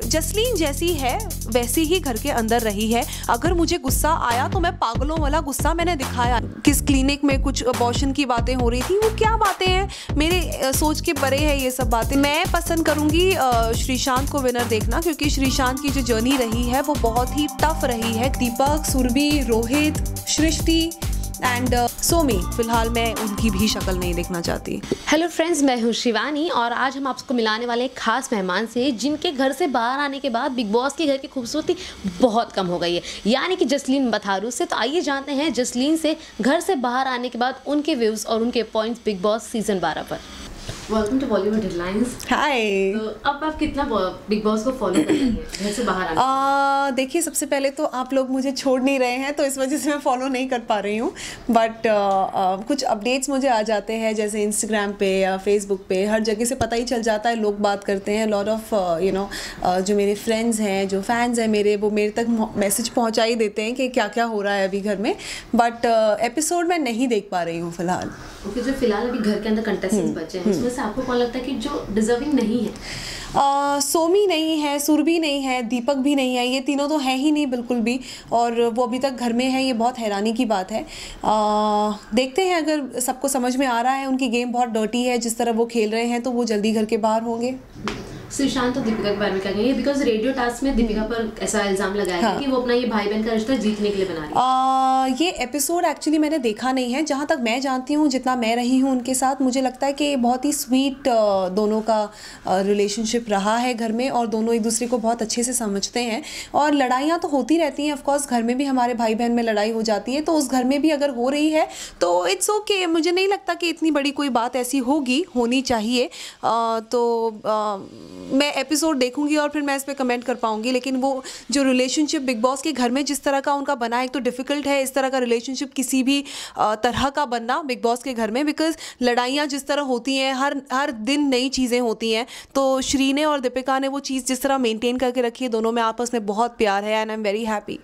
जसलीन जैसी है वैसी ही घर के अंदर रही है। अगर मुझे गुस्सा आया तो मैं पागलों वाला गुस्सा मैंने दिखाया। किस क्लिनिक में कुछ अबॉर्शन की बातें हो रही थी, वो क्या बातें हैं, मेरे सोच के परे है ये सब बातें। मैं पसंद करूँगी श्रीशांत को विनर देखना, क्योंकि श्रीशांत की जो जर्नी रही है वो बहुत ही टफ रही है। दीपक, सुरभि, रोहित, सृष्टि एंड सोमी, फिलहाल मैं उनकी भी शक्ल नहीं देखना चाहती। हेलो फ्रेंड्स, मैं हूँ शिवानी और आज हम आपको मिलाने वाले एक खास मेहमान से, जिनके घर से बाहर आने के बाद बिग बॉस के घर की खूबसूरती बहुत कम हो गई है, यानी कि जसलीन बथारू से। तो आइए जानते हैं जसलीन से घर से बाहर आने के बाद उनके व्यूज़ और उनके पॉइंट्स बिग बॉस सीजन 12 पर। Welcome to Bollywood headlines. Hi. तो अब आप कितना बिग बॉस को फॉलो कर रही हैं घर से बाहर आने? देखिए, सबसे पहले तो आप लोग मुझे छोड़ नहीं रहे हैं, तो इस वजह से मैं फॉलो नहीं कर पा रही हूँ। बट कुछ अपडेट्स मुझे आ जाते हैं, जैसे इंस्टाग्राम पे या फेसबुक पे, हर जगह से पता ही चल जाता है, लोग बात करते हैं। लॉट ऑफ जो मेरे फ्रेंड्स हैं, जो फैंस हैं मेरे, वो मेरे तक मैसेज पहुँचा ही देते हैं कि क्या क्या हो रहा है अभी घर में। बट एपिसोड मैं नहीं देख पा रही हूँ फिलहाल। ओके, जो फिलहाल अभी घर के अंदर कंटेस्टेंट्स बचे हैं, उसमें से आपको कौन लगता है कि जो डिजर्विंग नहीं है? सोमी नहीं है, सुरभि नहीं है, दीपक भी नहीं है, ये तीनों तो हैं ही नहीं बिल्कुल भी, और वो अभी तक घर में है। ये बहुत हैरानी की बात है। देखते हैं, अगर सबको समझ में आ रहा है उनकी गेम बहुत डर्टी है, जिस तरह वो खेल रहे हैं, तो वो जल्दी घर के बाहर होंगे। श्रीशांत और दीपिका के बारे में क्या कहेंगे? बिकॉज रेडियो टास्क में दीपिका पर ऐसा इल्जाम लगाया है कि वो अपना ये भाई बहन का रिश्ता जीतने के लिए बना रही है। ये एपिसोड एक्चुअली मैंने देखा नहीं है। जहाँ तक मैं जानती हूँ, जितना मैं रही हूँ उनके साथ, मुझे लगता है कि बहुत ही स्वीट दोनों का रिलेशनशिप रहा है घर में, और दोनों एक दूसरे को बहुत अच्छे से समझते हैं। और लड़ाइयाँ तो होती रहती हैं, ऑफकोर्स घर में भी हमारे भाई बहन में लड़ाई हो जाती है, तो उस घर में भी अगर हो रही है तो इट्स ओके। मुझे नहीं लगता कि इतनी बड़ी कोई बात ऐसी होनी चाहिए। मैं एपिसोड देखूंगी और फिर मैं इस पर कमेंट कर पाऊंगी। लेकिन वो जो रिलेशनशिप बिग बॉस के घर में जिस तरह का उनका बना है, एक तो डिफ़िकल्ट है इस तरह का रिलेशनशिप किसी भी तरह का बनना बिग बॉस के घर में, बिकॉज लड़ाइयाँ जिस तरह होती हैं, हर दिन नई चीज़ें होती हैं। तो श्री ने और दीपिका ने वो चीज़ जिस तरह मेंटेन करके रखी है, दोनों में आपस में बहुत प्यार है, and I am very happy.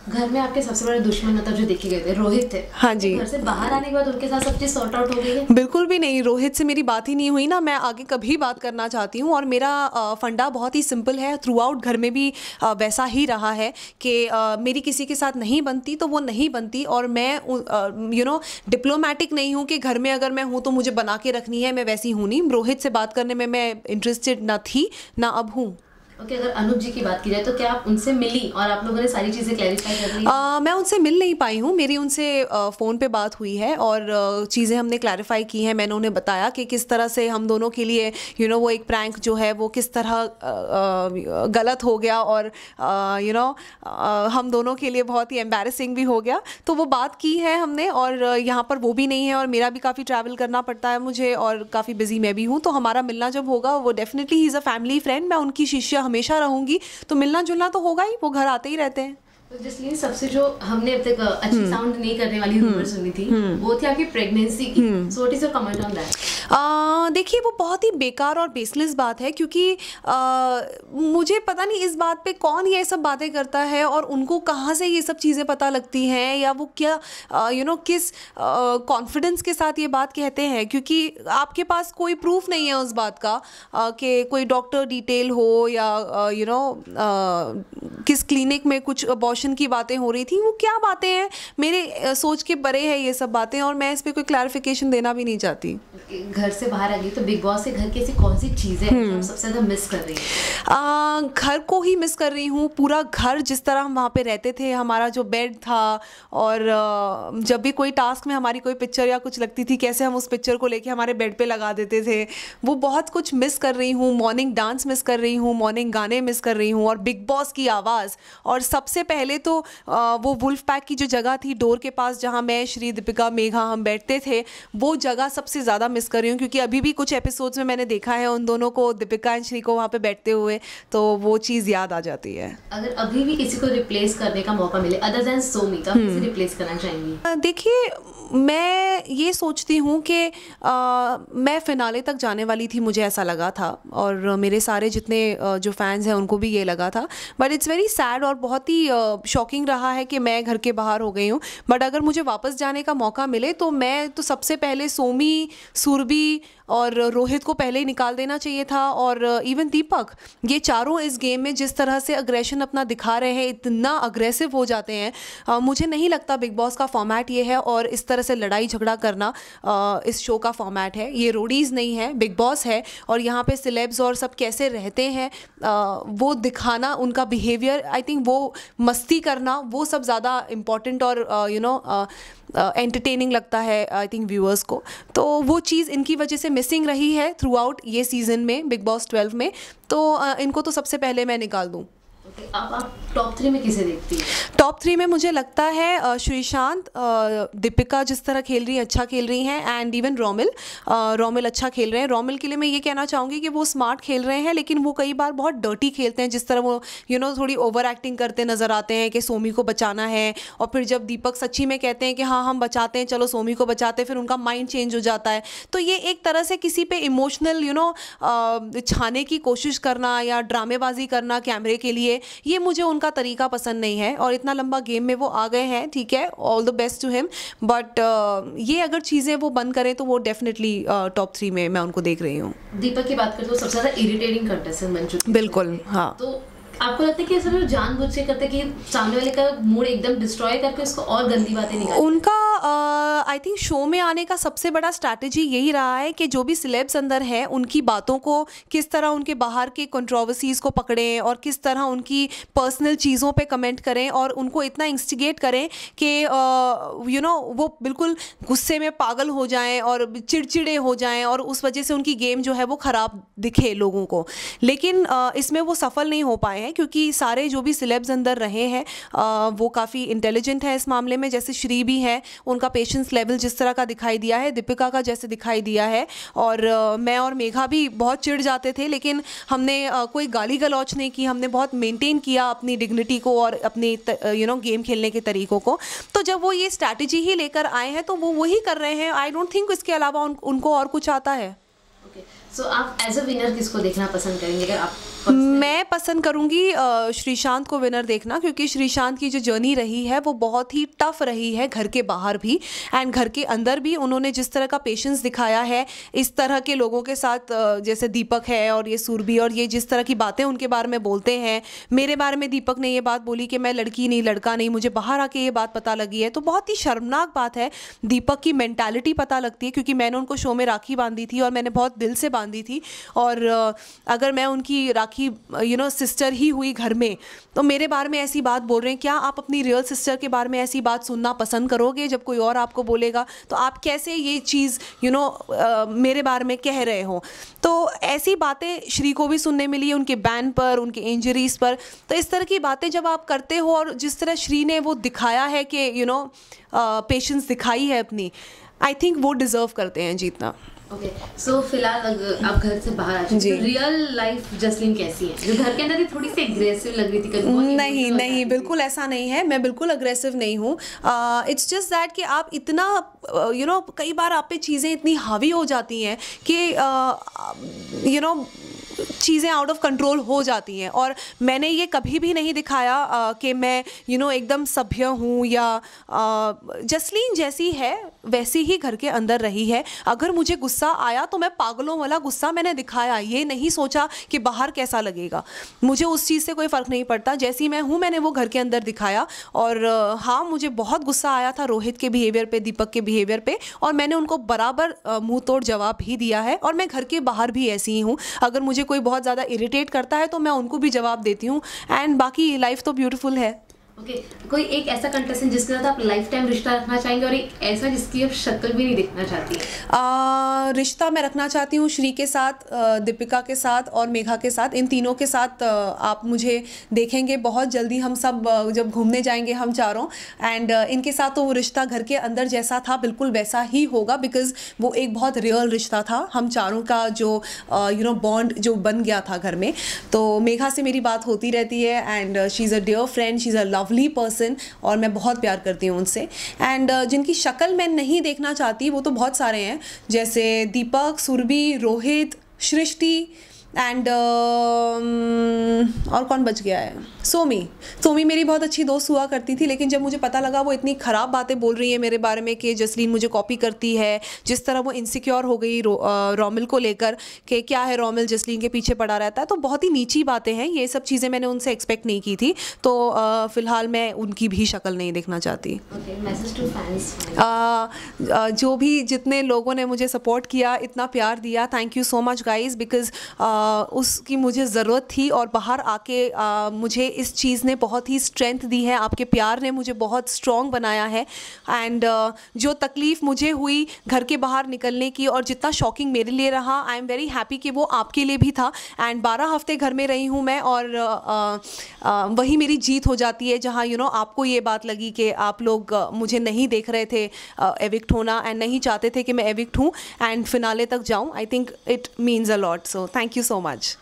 घर में आपके सबसे बड़े दुश्मन मतलब जो देखे गए थे, रोहित थे। हाँ जी। घर से बाहर आने के बाद उनके साथ सब चीज सॉर्ट आउट हो गई है? बिल्कुल भी नहीं, रोहित से मेरी बात ही नहीं हुई ना। मैं आगे कभी बात करना चाहती हूँ, और मेरा फंडा बहुत ही सिंपल है। थ्रू आउट घर में भी वैसा ही रहा है कि मेरी किसी के साथ नहीं बनती तो वो नहीं बनती, और मैं डिप्लोमेटिक नहीं हूँ कि घर में अगर मैं हूँ तो मुझे बना के रखनी है, मैं वैसी हूँ नहीं। रोहित से बात करने में मैं इंटरेस्टेड ना थी ना अब हूँ। ओके, अगर अनूप जी की बात की जाए तो क्या आप उनसे मिली और आप लोगों ने सारी चीज़ें क्लैरिफाई कर ली? मैं उनसे मिल नहीं पाई हूँ। मेरी उनसे फ़ोन पे बात हुई है और चीज़ें हमने क्लैरिफाई की हैं। मैंने उन्हें बताया कि किस तरह से हम दोनों के लिए वो एक प्रैंक जो है वो किस तरह गलत हो गया, और हम दोनों के लिए बहुत ही एम्बैरेसिंग भी हो गया। तो वो बात की है हमने, और यहाँ पर वो भी नहीं है, और मेरा भी काफ़ी ट्रैवल करना पड़ता है मुझे, और काफ़ी बिजी मैं भी हूँ। तो हमारा मिलना जब होगा, वो definitely he is a family friend, मैं उनकी शिष्या हमेशा रहूंगी, तो मिलना जुलना तो होगा ही, वो घर आते ही रहते हैं। तो जिसलिए सबसे जो हमने अब तक अच्छी साउंड नहीं करने वाली रूमर सुनी थी, वो थी आपकी प्रेगनेंसी की। So what is your comment on that? देखिए, वो बहुत ही बेकार और बेसलेस बात है, क्योंकि मुझे पता नहीं इस बात पे कौन ये सब बातें करता है, और उनको कहाँ से ये सब चीज़ें पता लगती हैं, या वो क्या किस कॉन्फिडेंस के साथ ये बात कहते हैं, क्योंकि आपके पास कोई प्रूफ नहीं है उस बात का कि कोई डॉक्टर डिटेल हो, या किस क्लिनिक में कुछ अबॉर्शन की बातें हो रही थी। वो क्या बातें हैं, मेरे सोच के परे है ये सब बातें, और मैं इस पर कोई क्लैरिफिकेशन देना भी नहीं चाहती। घर से बाहर आ गई तो बिग बॉस के घर की ऐसी कौन सी चीज़ें हैं जो आप सबसे ज़्यादा मिस कर रही हैं? घर को ही मिस कर रही हूँ। पूरा घर जिस तरह हम वहाँ पे रहते थे, हमारा जो बेड था, और जब भी कोई टास्क में हमारी कोई पिक्चर या कुछ लगती थी, कैसे हम उस पिक्चर को लेके हमारे बेड पे लगा देते थे, वो बहुत कुछ मिस कर रही हूँ। मॉर्निंग डांस मिस कर रही हूँ, मॉर्निंग गाने मिस कर रही हूँ, और बिग बॉस की आवाज़। और सबसे पहले तो वो वुल्फ पैक की जो जगह थी डोर के पास, जहाँ मैं, श्री, दीपिका, मेघा हम बैठते थे, वो जगह सबसे ज़्यादा मिस कर रही हूँ, क्योंकि अभी भी कुछ एपिसोड्स में मैंने देखा है उन दोनों को, दीपिका एंड श्री को वहाँ पे बैठते हुए, तो वो चीज़ याद आ जाती है। अगर अभी भी किसी को रिप्लेस करने का मौका मिले अदर देन सोमी, तो आप किसे रिप्लेस करना चाहेंगी? देखिए, मैं ये सोचती हूँ कि मैं फिनाले तक जाने वाली थी, मुझे ऐसा लगा था, और मेरे सारे जितने जो फैंस हैं उनको भी ये लगा था। But it's very very sad और बहुत ही शॉकिंग रहा है कि मैं घर के बाहर हो गई हूँ। बट अगर मुझे वापस जाने का मौका मिले तो मैं तो सबसे पहले सोमी, सुरभि और रोहित को पहले ही निकाल देना चाहिए था, और इवन दीपक, ये चारों इस गेम में जिस तरह से अग्रेशन अपना दिखा रहे हैं, इतना अग्रेसिव हो जाते हैं। मुझे नहीं लगता बिग बॉस का फॉर्मेट ये है और इस तरह से लड़ाई झगड़ा करना इस शो का फॉर्मेट है। ये रोडीज़ नहीं है, बिग बॉस है, और यहाँ पे सिलेब्स और सब कैसे रहते हैं वो दिखाना, उनका बिहेवियर, आई थिंक वो मस्ती करना, वो सब ज़्यादा इम्पॉर्टेंट और एंटरटेनिंग लगता है आई थिंक व्यूअर्स को। तो वो चीज़ इनकी वजह से मिसिंग रही है थ्रू आउट ये सीज़न में, बिग बॉस 12 में। तो इनको तो सबसे पहले मैं निकाल दूँ। अब आप टॉप 3 में किसे देखती हैं? टॉप 3 में मुझे लगता है श्रीशांत, दीपिका जिस तरह खेल रही हैं, अच्छा खेल रही हैं, एंड इवन रोमिल अच्छा खेल रहे हैं। रोमिल के लिए मैं ये कहना चाहूँगी कि वो स्मार्ट खेल रहे हैं, लेकिन वो कई बार बहुत डर्टी खेलते हैं, जिस तरह वो थोड़ी ओवर एक्टिंग करते नज़र आते हैं कि सोमी को बचाना है, और फिर जब दीपक सच्ची में कहते हैं कि हाँ हम बचाते हैं, चलो सोमी को बचाते हैं, फिर उनका माइंड चेंज हो जाता है। तो ये एक तरह से किसी पे इमोशनल छाने की कोशिश करना या ड्रामेबाजी करना कैमरे के लिए, ये मुझे उनका तरीका पसंद नहीं है। और इतना लंबा गेम में वो आ गए हैं, ठीक है, all the best to him, but ये अगर चीज़ें वो बंद करें तो वो डेफिनेटली टॉप 3 में मैं उनको देख रही हूँ। दीपक की बात करें तो सबसे ज़्यादा इरिटेटिंग कंटेस्टेंट बन चुके हैं। बिल्कुल, हाँ। तो आपको लगता है कि सब जानबूझ के करते कि सामने वाले का मूड एकदम डिस्ट्रॉय करके उसको और गंदी बातें निकालते? उनका आई थिंक शो में आने का सबसे बड़ा स्ट्रैटेजी यही रहा है कि जो भी सिलेब्स अंदर हैं उनकी बातों को किस तरह, उनके बाहर के कंट्रोवर्सीज़ को पकड़ें और किस तरह उनकी पर्सनल चीज़ों पे कमेंट करें और उनको इतना इंस्टिगेट करें कि वो बिल्कुल गुस्से में पागल हो जाएं और चिड़चिड़े हो जाएं, और उस वजह से उनकी गेम जो है वो ख़राब दिखे लोगों को। लेकिन इसमें वो सफल नहीं हो पाए हैं, क्योंकि सारे जो भी सिलेब्स अंदर रहे हैं वो काफ़ी इंटेलिजेंट है इस मामले में। जैसे श्री भी है, उनका पेशेंस लेवल जिस तरह का दिखाई दिया है, दीपिका का जैसे दिखाई दिया है, और मैं और मेघा भी बहुत चिढ़ जाते थे, लेकिन हमने कोई गाली गलौच नहीं की, हमने बहुत मेंटेन किया अपनी डिग्निटी को और अपनी गेम खेलने के तरीकों को। तो जब वो ये स्ट्रैटेजी ही लेकर आए हैं तो वो वही कर रहे हैं। आई डोंट थिंक इसके अलावा उनको और कुछ आता है। सो आप एज अ विनर किसको देखना पसंद करेंगे? अगर आप मैं पसंद करूंगी श्रीशांत को विनर देखना, क्योंकि श्रीशांत की जो जर्नी रही है वो बहुत ही टफ रही है, घर के बाहर भी एंड घर के अंदर भी। उन्होंने जिस तरह का पेशेंस दिखाया है इस तरह के लोगों के साथ, जैसे दीपक है और ये सुरभि, और ये जिस तरह की बातें उनके बारे में बोलते हैं। मेरे बारे में दीपक ने ये बात बोली कि मैं लड़की नहीं, लड़का नहीं, मुझे बाहर आके ये बात पता लगी है, तो बहुत ही शर्मनाक बात है। दीपक की मेंटालिटी पता लगती है, क्योंकि मैंने उनको शो में राखी बांधी थी और मैंने बहुत दिल से बांधी थी, और अगर मैं उनकी राखी सिस्टर ही हुई घर में, तो मेरे बारे में ऐसी बात बोल रहे हैं। क्या आप अपनी रियल सिस्टर के बारे में ऐसी बात सुनना पसंद करोगे जब कोई और आपको बोलेगा? तो आप कैसे ये चीज़ मेरे बारे में कह रहे हो? तो ऐसी बातें श्री को भी सुनने मिली, उनके बैन पर, उनके इंजरीज पर। तो इस तरह की बातें जब आप करते हो, और जिस तरह श्री ने वो दिखाया है कि पेशेंस दिखाई है अपनी, आई थिंक वो डिज़र्व करते हैं जीतना। ओके, सो फिलहाल आप घर से बाहर आ चुके हैं, रियल लाइफ जसलीन कैसी है? जो घर के अंदर थोड़ी सी एग्रेसिव लग रही थी कभी? नहीं, बिल्कुल ऐसा नहीं है, मैं बिल्कुल अग्रेसिव नहीं हूँ। इट्स जस्ट दैट कि आप इतना कई बार आप पे चीज़ें इतनी हावी हो जाती हैं कि चीज़ें आउट ऑफ कंट्रोल हो जाती हैं, और मैंने ये कभी भी नहीं दिखाया कि मैं एकदम सभ्य हूँ, या जसलीन जैसी है वैसी ही घर के अंदर रही है। अगर मुझे गुस्सा आया तो मैं पागलों वाला गुस्सा मैंने दिखाया, ये नहीं सोचा कि बाहर कैसा लगेगा। मुझे उस चीज़ से कोई फ़र्क नहीं पड़ता, जैसी मैं हूँ मैंने वो घर के अंदर दिखाया। और हाँ, मुझे बहुत गुस्सा आया था रोहित के बिहेवियर पे, दीपक के बिहेवियर पे, और मैंने उनको बराबर मुँह तोड़ जवाब भी दिया है। और मैं घर के बाहर भी ऐसी ही हूँ, अगर मुझे कोई बहुत ज़्यादा इरिटेट करता है तो मैं उनको भी जवाब देती हूँ, एंड बाकी लाइफ तो ब्यूटीफुल है। ओके, कोई एक ऐसा कंटेस्टेंट जिसके साथ आप लाइफ टाइम रिश्ता रखना चाहेंगे, और एक ऐसा जिसकी आप शक्ल भी नहीं देखना चाहती? रिश्ता मैं रखना चाहती हूँ श्री के साथ, दीपिका के साथ और मेघा के साथ। इन तीनों के साथ आप मुझे देखेंगे बहुत जल्दी, हम सब जब घूमने जाएंगे हम चारों, एंड इनके साथ तो वो रिश्ता घर के अंदर जैसा था बिल्कुल वैसा ही होगा, बिकॉज वो एक बहुत रियल रिश्ता था हम चारों का, जो बॉन्ड जो बन गया था घर में। तो मेघा से मेरी बात होती रहती है, and she is a dear friend, she is a lovely person, और मैं बहुत प्यार करती हूँ उनसे। एंड जिनकी शक्ल मैं नहीं देखना चाहती वो तो बहुत सारे हैं, जैसे दीपक, सुरभि, रोहित, सृष्टि, एंड और कौन बच गया है? सोमी मेरी बहुत अच्छी दोस्त हुआ करती थी, लेकिन जब मुझे पता लगा वो इतनी ख़राब बातें बोल रही है मेरे बारे में कि जसलीन मुझे कॉपी करती है, जिस तरह वो इनसिक्योर हो गई रोमिल को लेकर कि क्या है रोमिल जसलीन के पीछे पड़ा रहता है, तो बहुत ही नीची बातें हैं। ये सब चीज़ें मैंने उनसे एक्सपेक्ट नहीं की थी, तो फ़िलहाल मैं उनकी भी शक्ल नहीं देखना चाहती। Message to fans. जो भी जितने लोगों ने मुझे सपोर्ट किया, इतना प्यार दिया, thank you so much guys, because उसकी मुझे ज़रूरत थी और बाहर आके मुझे इस चीज़ ने बहुत ही स्ट्रेंथ दी है। आपके प्यार ने मुझे बहुत स्ट्रॉन्ग बनाया है। एंड जो तकलीफ़ मुझे हुई घर के बाहर निकलने की और जितना शॉकिंग मेरे लिए रहा, आई एम वेरी हैप्पी कि वो आपके लिए भी था। एंड 12 हफ्ते घर में रही हूँ मैं, और वही मेरी जीत हो जाती है जहाँ आपको ये बात लगी कि आप लोग मुझे नहीं देख रहे थे एविक्ट होना एंड नहीं चाहते थे कि मैं एविक्ट हूँ एंड फिनाले तक जाऊँ। I think it means a lot, so thank you so much.